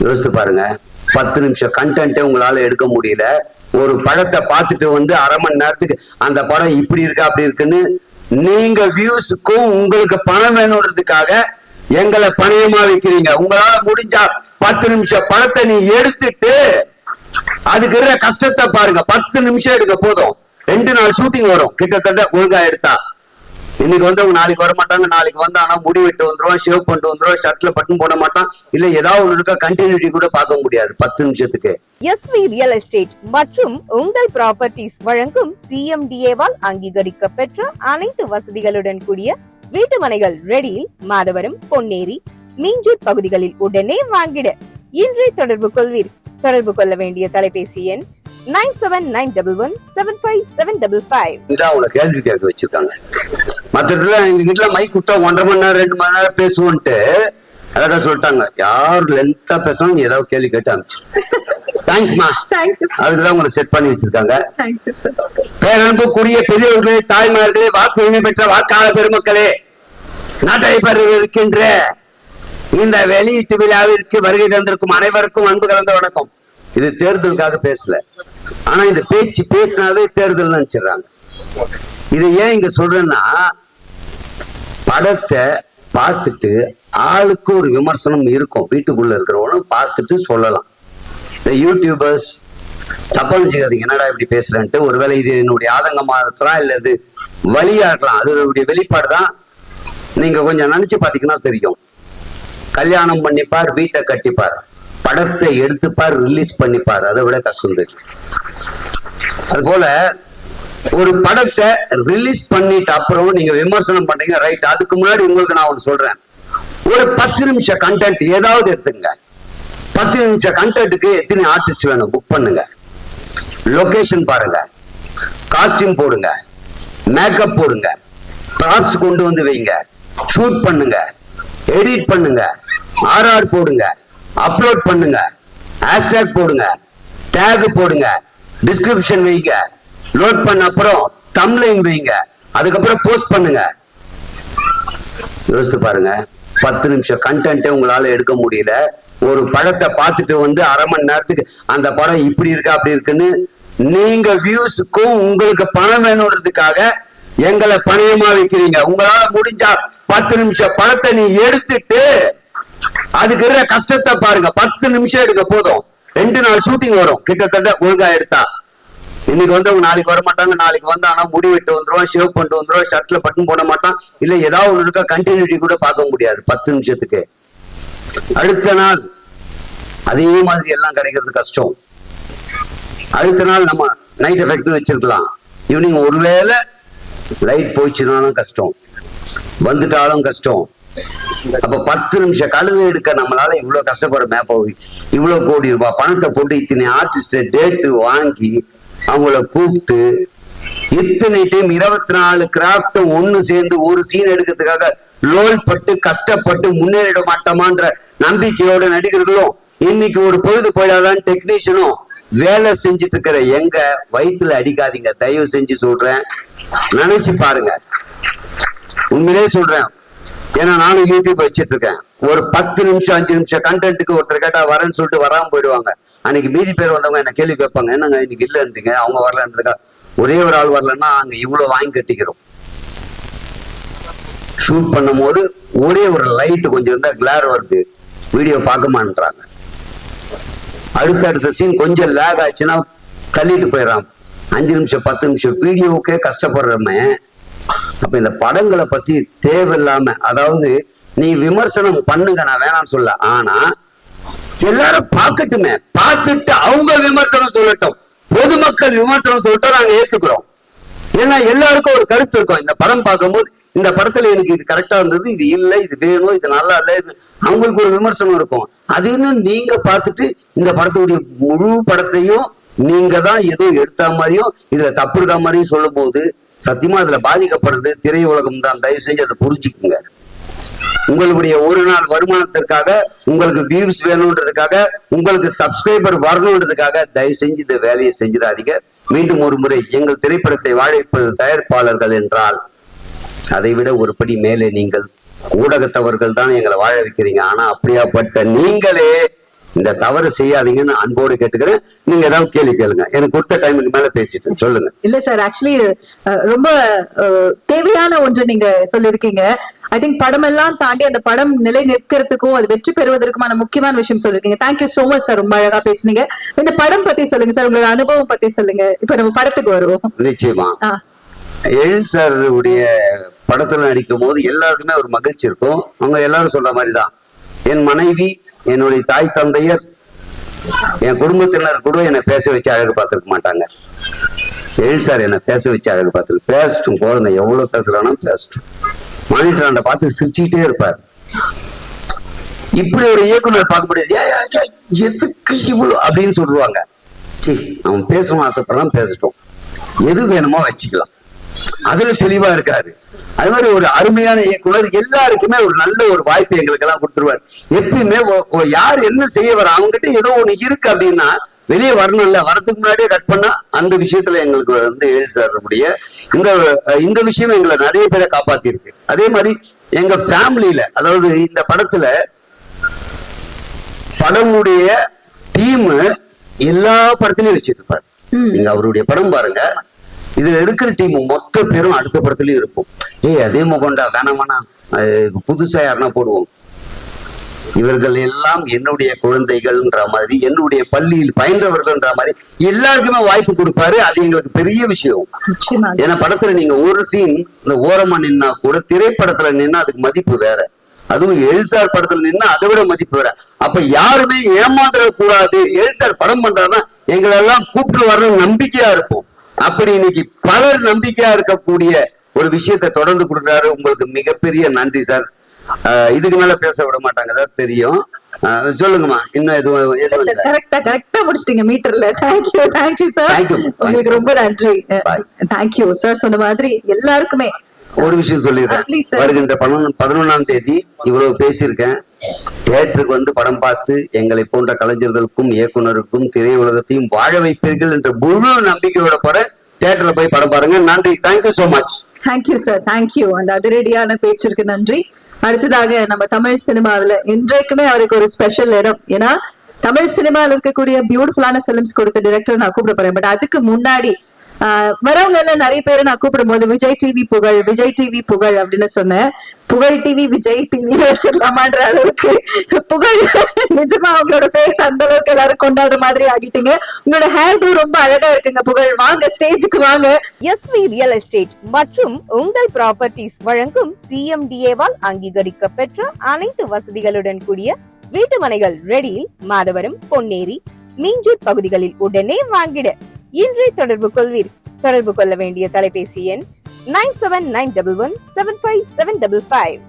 யோசித்து பாருங்க. 10 நிமிஷம் கண்டென்ட்டே உங்களால எடுக்க முடியல. ஒரு படத்தை பார்த்துட்டு வந்து அரை மணி நேரத்துக்கு அந்த படம் இப்படி இருக்கு அப்படி இருக்குன்னு நீங்க வியூஸுக்கும் உங்களுக்கு பணம் வேணுன்றதுக்காக எங்களை பணையமா வைக்கிறீங்க. உங்களால முடிஞ்சா 10 நிமிஷம் படத்தை நீ எடுத்துட்டு அதுக்கு இருக்கிற கஷ்டத்தை பாருங்க. 10 நிமிஷம் எடுக்க போதும். 2 நாள் ஷூட்டிங் வரும் கிட்டத்தட்ட ஒழுங்கா எடுத்தா. இன்னைக்கு வந்து அவங்க நாளைக்கு வர மாட்டாங்க, நாளைக்கு வந்து ஆனா முடி வெட்டு வந்துருவான், ஷேவ் பண்ணிட்டு வந்துருவான், ஷர்ட்ல பட்டன் போட மாட்டான், இல்ல ஏதாவது ஒண்ணு இருக்க கண்டினியூட்டி கூட பார்க்க முடியாது 10 நிமிஷத்துக்கு. எஸ்வி ரியல் எஸ்டேட் மற்றும் உங்கள் ப்ராப்பர்ட்டிஸ் வழங்கும் சிஎம்டிஏவால் அங்கீகரிக்க பெற்ற அனைத்து வசதிகளுடன் கூடிய வீட்டு மனைகள் ரெடியில் மாதவரம், பொன்னேரி, மீஞ்சூர் பகுதிகளில் உடனே வாங்கிட இன்றே தொடர்பு கொள்வீர். தொடர்பு கொள்ள வேண்டிய தொலைபேசி எண் 9791175755. இதான் அவங்க கேள்வி கேட்க வச்சிருக்காங்க. மற்ற இடத்துல எங்க கிட்ட மைக் விட்டா 1.5 மணி நேரம் 2 மணி நேரம் பேசுவோன்ட்டு அழகா சொல்லிட்டாங்க. யார் லென்த்தா பேசணும் ஏதாவது கேள்வி கேட்டு அனுப்பிச்சு. தேங்க்ஸ்மா. அதுக்குதான் உங்களை செட் பண்ணி வச்சிருக்காங்க. பேரன்புக்குரிய பெரியவர்களே, தாய்மார்களே, வாக்கு உரிமை பெற்ற வாக்காளர் பெருமக்களே, நாட்டை இருக்கின்ற இந்த வெளியீட்டு விழாவிற்கு வருகை தந்திருக்கும் அனைவருக்கும் அன்பு கலந்த வணக்கம். இது தேர்தலுக்காக பேசல, ஆனா இந்த பேச்சு பேசினாவே தேர்தல் நினைச்சிடறாங்க. இது ஏன் இங்க சொல்றேன்னா, படத்தை பார்த்துட்டு ஆளுக்கு ஒரு விமர்சனம் இருக்கும். வீட்டுக்குள்ள இருக்கிறவனும் பார்த்துட்டு சொல்லலாம். இந்த யூடியூபர்ஸ் தப்பா நினைச்சுக்காதீங்க, என்னடா இப்படி பேசுறேன்ட்டு. ஒருவேளை இது என்னுடைய ஆதங்கமா இருக்கலாம், இல்ல இது வழியா இருக்கலாம். அது வெளிப்பாடு தான். நீங்க கொஞ்சம் நினைச்சு பாத்தீங்கன்னா தெரியும். கல்யாணம் பண்ணிப்பார், வீட்டை கட்டிப்பார், படத்தை எடுத்துப்பார், ரிலீஸ் பண்ணிப்பார், அதை விட கஷ்டம் தெரியும். அது போல ஒரு படத்தை ரிலீஸ் பண்ணிட்டு அப்புறம் நீங்க விமர்சனம் பண்றீங்க, ரைட். அதுக்கு முன்னாடி உங்களுக்கு நான் ஒன்று சொல்றேன். ஒரு 10 நிமிஷம் கண்டென்ட் ஏதாவது எடுத்துங்க. 10 நிமிஷம் கண்டென்ட்டுக்கு எத்தனை ஆர்டிஸ்ட் வேணும் புக் பண்ணுங்க. லொகேஷன் பாருங்க, காஸ்டியூம் போடுங்க, மேக்கப் போடுங்க, ப்ராப்ஸ் கொண்டு வந்து வைங்க, ஷூட் பண்ணுங்க, எடிட் பண்ணுங்க, ஆர்ஆர் போடுங்க, அப்லோட் பண்ணுங்க, ஹேஷ்டேக் போடுங்க, டேக் போடுங்க, டிஸ்கிரிப்ஷன் வைங்க, லோட் பண்ண அப்புறம் தம்ப்லைன் வைங்க, அதுக்கப்புறம் போஸ்ட் பண்ணுங்க. யோசித்து பாருங்க. 10 நிமிஷம் கண்டென்ட்டே உங்களால எடுக்க முடியல. ஒரு படத்தை பார்த்துட்டு வந்து அரை மணி நேரத்துக்கு அந்த படம் இப்படி இருக்கு அப்படி இருக்குன்னு நீங்க வியூஸுக்கும் உங்களுக்கு பணம் வேணுன்றதுக்காக எங்களை பணையமா வைக்கிறீங்க. உங்களால முடிஞ்சா 10 நிமிஷம் படத்தை நீ எடுத்துட்டு அதுக்கு இருக்கிற கஷ்டத்தை பாருங்க. 10 நிமிஷம் எடுக்க போதும். 2 நாள் ஷூட்டிங் வரும் கிட்டத்தட்ட ஒழுங்கா எடுத்தா. இன்னைக்கு வந்து அவங்க நாளைக்கு வர மாட்டாங்க, நாளைக்கு வந்து ஆனா முடி வெட்டு வந்துருவான், ஷேவ் பண்ணிட்டு வந்துருவான், ஷர்ட்ல பட்டன் போட மாட்டான், இல்ல ஏதாவது ஒண்ணு இருக்க கண்டினியூட்டி கூட பார்க்க முடியாது 10 நிமிஷத்துக்கு. அடுத்த நாள் அதே மாதிரி எல்லாம் கிடைக்கிறது கஷ்டம். அடுத்த நாள் நம்ம நைட் எஃபெக்ட் வச்சிருக்கலாம். ஈவினிங் ஒருவேளை லைட் போயிடுச்சுனாலும் கஷ்டம், வந்துட்டாலும் கஷ்டம். அப்ப 10 நிமிஷம் கழுது எடுக்க நம்மளால இவ்வளவு கஷ்டப்படுற மேப்ப இவ்வளவு கோடி ரூபாய் பணத்தை போட்டு இத்தனை ஆர்டிஸ்ட டேட்டு வாங்கி அவங்கள கூப்பிட்டு இத்தனை டைம் 24 கிராஃப்ட் ஒண்ணு சேர்ந்து ஒரு சீன் எடுக்கிறதுக்காக லோல் பட்டு கஷ்டப்பட்டு முன்னேறிட மாட்டோமான்ற நம்பிக்கையோட நடிகர்களும் இன்னைக்கு ஒரு பொழுது போயிடாதான் டெக்னீஷியனும் வேலை செஞ்சுட்டு இருக்கிற எங்க வயிற்றுல அடிக்காதீங்க, தயவு செஞ்சு சொல்றேன். நினைச்சு பாருங்க, உண்மையிலே சொல்றேன். ஏன்னா நானும் யூடியூப் வச்சிட்டு இருக்கேன். ஒரு 10 நிமிஷம் 5 நிமிஷம் கண்டென்ட்டுக்கு ஒருத்தர் கேட்டா வரேன்னு சொல்லிட்டு வராம போயிடுவாங்க. அன்னைக்கு மீதி பேர் வந்தவங்க என்ன கேள்வி கேட்பாங்க, என்னங்க இன்னைக்கு இல்லைன்றீங்க, அவங்க வரலன்றதுக்கா. ஒரே ஒரு ஆள் வரலன்னா அங்க இவ்வளவு வாங்கி கட்டிக்கிறோம். ஷூட் பண்ணும் போது ஒரே ஒரு லைட் கொஞ்சம் இருந்தா கிளார் வருது, வீடியோ பார்க்க மாட்டாங்க. அடுத்த சீன் கொஞ்சம் லேக் ஆச்சுன்னா தள்ளிட்டு போயிடறான். 5 நிமிஷம் 10 நிமிஷம் வீடியோவுக்கே கஷ்டப்படுறமே. அப்ப இந்த படங்களை பத்தி தேவையில்லாம, அதாவது நீ விமர்சனம் பண்ணுங்க, நான் வேணாம்னு சொல்ல, ஆனா எல்லாரும் பார்க்கட்டுமே, பார்த்துட்டு அவங்க விமர்சனம் சொல்லட்டும். பொதுமக்கள் விமர்சனம் சொல்லிட்டோம், நாங்க ஏத்துக்கிறோம். ஏன்னா எல்லாருக்கும் ஒரு கருத்து இருக்கும். இந்த படம் பார்க்கும்போது இந்த படத்துல எனக்கு இது கரெக்டா இருந்தது, இது இல்லை, இது வேணும், இது நல்லா இல்லை, அவங்களுக்கு ஒரு விமர்சனம் இருக்கும். அது இன்னும் நீங்க பார்த்துட்டு இந்த படத்துடைய முழு படத்தையும் நீங்க தான் ஏதோ எடுத்த மாதிரியும் இதுல தப்பு இருக்க மாதிரியும் சொல்லும் போது சத்தியமா அதுல பாதிக்கப்படுறது திரையுலகம் தான். தயவு செஞ்சு அதை புரிஞ்சுக்குங்க. உங்களுடைய ஒரு நாள் வருமானத்திற்காக, உங்களுக்கு வியூஸ் வேணும்ன்றதுக்காக, உங்களுக்கு சப்ஸ்கிரைபர் வரணும்ன்றதுக்காக தயவு செஞ்சு இந்த வேலையை செஞ்சிடாதீங்க. மீண்டும் ஒரு முறை, எங்கள் திரைப்படத்தை வாழ வைப்பது தயாரிப்பாளர்கள் என்றால் அதை விட ஒரு படி மேலே நீங்கள் ஊடகத்தவர்கள் தான் எங்களை வாழ வைக்கிறீங்க. ஆனா அப்படியாப்பட்ட நீங்களே இந்த தவறு செய்யாதீங்கன்னு அன்போடு கேட்டுக்கிறேன். நீங்க ஏதாவது கேள்வி கேளுங்க. எனக்கு கொடுத்த டைமுக்கு மேல பேசிட்டு சொல்லுங்க. இல்ல சார், ஆக்சுவலி ரொம்ப தேவையான ஒன்று நீங்க சொல்லிருக்கீங்க. ஐ திங்க் படம் எல்லாம் தாண்டி அந்த படம் நிலை நிற்கிறதுக்கும் அது வெற்றி பெறுவதற்குமான முக்கியமான விஷயம் சொல்லிருக்கீங்க. தேங்க்யூ சோ மச் சார், ரொம்ப அழகா பேசுனீங்க. இந்த படம் பத்தி சொல்லுங்க சார், உங்களோட அனுபவம் பத்தி சொல்லுங்க. இப்ப நம்ம படத்துக்கு வருவோம். நிச்சயமா எழில் சார் உடைய படத்துல நடிக்கும் போது எல்லாருக்குமே ஒரு மகிழ்ச்சி இருக்கும். அவங்க எல்லாரும் சொல்ற மாதிரிதான், என் மனைவி, என்னுடைய தாய் தந்தையர், என் குடும்பத்தினர் கூட என்னை பேச வச்சு அழகு பார்த்துருக்க மாட்டாங்க. எழில் சார் என்னை பேச வச்சு அழகு பார்த்துருக்கு. பேசட்டும் போதும், நான் எவ்வளவு பேசுறானோ பேசட்டும். மானிட்டராண்ட பார்த்து சிரிச்சுக்கிட்டே இருப்பார். இப்படி ஒரு இயக்குனர் பார்க்க முடியாது. எதுக்கு இவ்வளவு அப்படின்னு சொல்லுவாங்க. சரி, அவன் பேசணும் ஆசைப்படலாம், பேசட்டும், எது வேணுமோ வச்சுக்கலாம், அதுல தெளிவா இருக்காரு. அது மாதிரி ஒரு அருமையான இயக்குனர், எல்லாருக்குமே ஒரு நல்ல ஒரு வாய்ப்பு எங்களுக்கு எல்லாம் கொடுத்துருவாரு. எப்பயுமே யார் என்ன செய்ய வர, அவங்ககிட்ட ஏதோ ஒண்ணு இருக்கு அப்படின்னா வெளியே வரணும்ல, வரதுக்கு முன்னாடியே கட் பண்ணா அந்த விஷயத்துல எங்களுக்கு வந்து எழில் சாருடைய இந்த விஷயம் எங்களை நிறைய பேரை காப்பாத்தி இருக்கு. அதே மாதிரி எங்க ஃபேமிலியில, அதாவது இந்த படத்துல படமுடைய டீம் எல்லா படத்திலயும் வச்சிட்டு இருப்பாரு. நீங்க அவருடைய படம் பாருங்க, இதுல இருக்கிற டீம் மொத்த பேரும் அடுத்த படத்துலயும் இருப்போம். அதே முகண்டா வேணாம், புதுசா யாருன்னா போடுவோம். இவர்கள் எல்லாம் என்னுடைய குழந்தைகள்ன்ற மாதிரி, என்னுடைய பள்ளியில் பயின்றவர்கள்ன்ற மாதிரி எல்லாருக்குமே வாய்ப்பு கொடுப்பாரு. அது எங்களுக்கு பெரிய விஷயம். ஏன்னா படத்துல நீங்க ஒரு சீன் இந்த ஓரமா நின்னா கூட திரைப்படத்துல நின்னா அதுக்கு மதிப்பு வேற. அதுவும் எழில்சார் படத்துல நின்னா அதை விட மதிப்பு வேற. அப்ப யாருமே ஏமாந்துடக்கூடாது. எழில்சார் படம் பண்றாருன்னா எங்களெல்லாம் கூப்பிட்டு வரணும் நம்பிக்கையா இருப்போம். அப்படி இன்னைக்கு பலர் நம்பிக்கையா இருக்கக்கூடிய ஒரு விஷயத்தை தொடர்ந்து கொடுக்குறாரு. உங்களுக்கு மிகப்பெரிய நன்றி சார். இதுக்கு மேல பேச விட மாட்டாங்க சார், தெரியும். சொல்லுங்கம்மா, இன்னும் எதுவும் கரெக்டா முடிச்சிட்டீங்க மீட்டர்ல. தேங்க்யூ சார், உங்களுக்கு ரொம்ப நன்றி. Thank you sir. சொன்ன மாதிரி எல்லாருக்குமே ஒரு விஷயம் சொல்லிடுறேன். வருகின்ற 11ஆம் தேதி இவ்வளவு பேசியிருக்கேன். தியேட்டருக்கு வந்து படம் பார்த்து எங்களை போன்ற கலைஞர்களுக்கும் இயக்குனருக்கும் திரையுலகத்தையும் வாழ வைப்பீர்கள் என்ற முழு நம்பிக்கையோட படம் தியேட்டர்ல போய் படம் பாருங்க. நன்றி. Thank you so much. Thank you sir, thank you. அந்த அதிரடியான பேச்சிற்கு நன்றி. அடுத்ததாக நம்ம தமிழ் சினிமாவில இன்றைக்குமே அவருக்கு ஒரு ஸ்பெஷல் இடம். ஏன்னா தமிழ் சினிமாவில் இருக்கக்கூடிய பியூட்டிஃபுல்லான பிலிம்ஸ் கொடுத்த டிரெக்டர் நான் கூப்பிட போறேன். பட் அதுக்கு முன்னாடி வரவங்க எல்லாம் நிறைய பேரை நான் கூப்பிடும் போது விஜய் டிவி புகழ், விஜய் டிவி புகழ் அப்படின்னு சொன்னேன். புகழ் டிவி விஜய் டிவி வச்சிடலாமான்ற அளவுக்கு புகழ் நிஜமா அவங்களோட பேச அந்த அளவுக்கு எல்லாரும் கொண்டாடுற மாதிரி ஆகிட்டீங்க. உங்களோட ஹேர் டூ ரொம்ப அழகா இருக்குங்க. புகழ், வாங்க ஸ்டேஜுக்கு வாங்க. எஸ்வி ரியல் எஸ்டேட் மற்றும் உங்கள் ப்ராப்பர்ட்டிஸ் வழங்கும் சிஎம்டிஏவால் அங்கீகரிக்க பெற்ற அனைத்து வசதிகளுடன் கூடிய வீட்டு மனைகள் ரெடியில் மாதவரம், பொன்னேரி, மீஞ்சூர் பகுதிகளில் உடனே வாங்கிட இன்றே தொடர்பு கொள்வீர். தொடர்பு கொள்ள வேண்டிய தொலைபேசி எண் 9791175755.